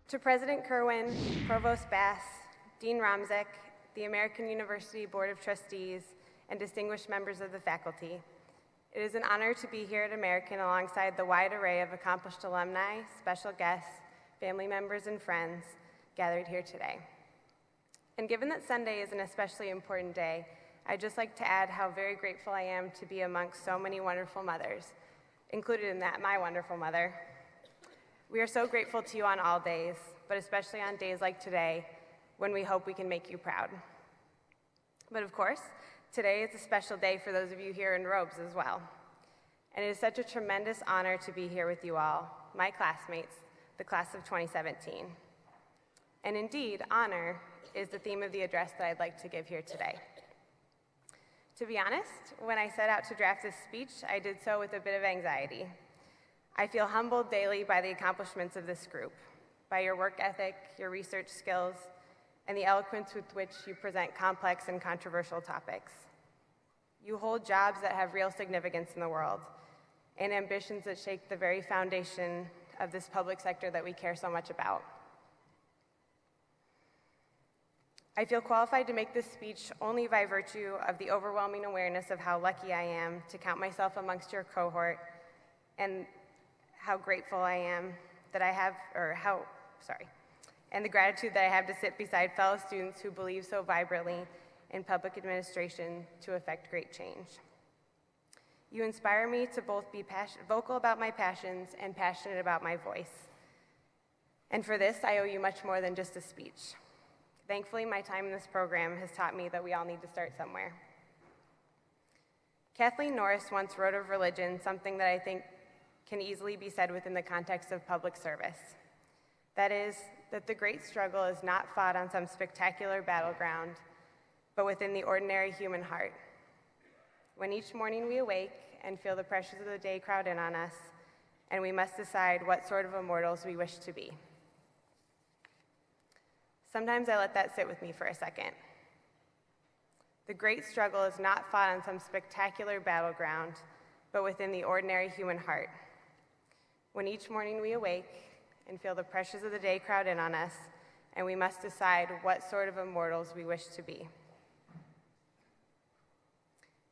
To President Kerwin, Provost Bass, Dean Romzik, the American University Board of Trustees, and distinguished members of the faculty, it is an honor to be here at American alongside the wide array of accomplished alumni, special guests, family members, and friends gathered here today. And given that Sunday is an especially important day, I'd just like to add how very grateful I am to be amongst so many wonderful mothers, included in that my wonderful mother. We are so grateful to you on all days, but especially on days like today, when we hope we can make you proud. But of course, today is a special day for those of you here in robes as well. And it is such a tremendous honor to be here with you all, my classmates, the class of 2017. And indeed, honor is the theme of the address that I'd like to give here today. To be honest, when I set out to draft this speech, I did so with a bit of anxiety. I feel humbled daily by the accomplishments of this group, by your work ethic, your research skills, and the eloquence with which you present complex and controversial topics. You hold jobs that have real significance in the world, and ambitions that shake the very foundation of this public sector that we care so much about. I feel qualified to make this speech only by virtue of the overwhelming awareness of how lucky I am to count myself amongst your cohort, and how grateful I am that I have, and the gratitude that I have to sit beside fellow students who believe so vibrantly in public administration to effect great change. You inspire me to both be vocal about my passions and passionate about my voice. And for this, I owe you much more than just a speech. Thankfully, my time in this program has taught me that we all need to start somewhere. Kathleen Norris once wrote of religion something that I think can easily be said within the context of public service. That is, that the great struggle is not fought on some spectacular battleground, but within the ordinary human heart. When each morning we awake and feel the pressures of the day crowd in on us, and we must decide what sort of immortals we wish to be. Sometimes I let that sit with me for a second. The great struggle is not fought on some spectacular battleground, but within the ordinary human heart. When each morning we awake and feel the pressures of the day crowd in on us, and we must decide what sort of immortals we wish to be.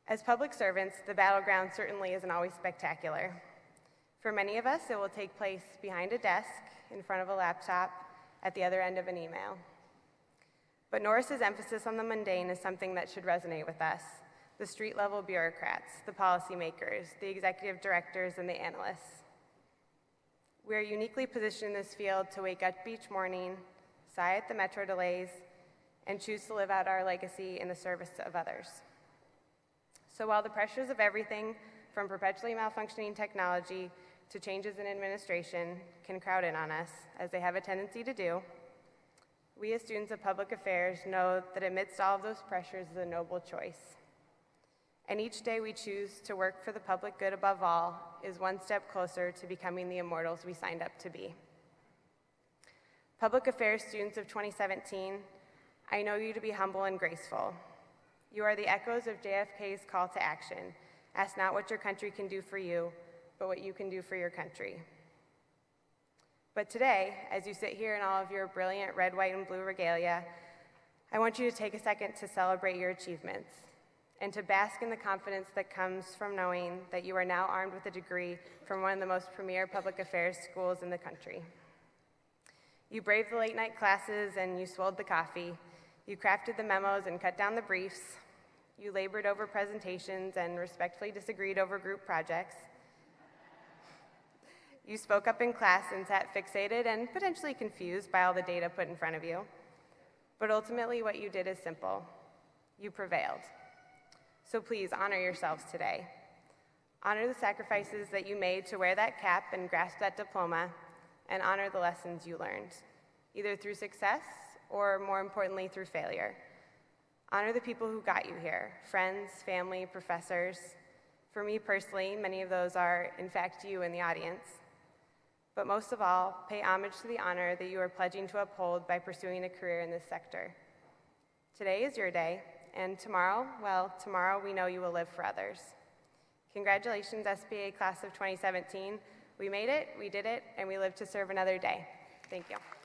As public servants, the battleground certainly isn't always spectacular. For many of us, it will take place behind a desk, in front of a laptop, at the other end of an email. But Norris's emphasis on the mundane is something that should resonate with us, the street-level bureaucrats, the policymakers, the executive directors, and the analysts. We are uniquely positioned in this field to wake up each morning, sigh at the metro delays, and choose to live out our legacy in the service of others. So while the pressures of everything from perpetually malfunctioning technology to changes in administration can crowd in on us, as they have a tendency to do, we as students of public affairs know that amidst all of those pressures is a noble choice. And each day we choose to work for the public good above all is one step closer to becoming the immortals we signed up to be. Public affairs students of 2017, I know you to be humble and graceful. You are the echoes of JFK's call to action. Ask not what your country can do for you, but what you can do for your country. But today, as you sit here in all of your brilliant red, white, and blue regalia, I want you to take a second to celebrate your achievements and to bask in the confidence that comes from knowing that you are now armed with a degree from one of the most premier public affairs schools in the country. You braved the late-night classes and you swilled the coffee. You crafted the memos and cut down the briefs. You labored over presentations and respectfully disagreed over group projects. You spoke up in class and sat fixated and potentially confused by all the data put in front of you. But ultimately, what you did is simple. You prevailed. So please honor yourselves today. Honor the sacrifices that you made to wear that cap and grasp that diploma, and honor the lessons you learned, either through success or, more importantly, through failure. Honor the people who got you here, friends, family, professors. For me personally, many of those are, in fact, you in the audience. But most of all, pay homage to the honor that you are pledging to uphold by pursuing a career in this sector. Today is your day, and tomorrow, well, tomorrow we know you will live for others. Congratulations, SBA class of 2017. We made it, we did it, and we live to serve another day. Thank you.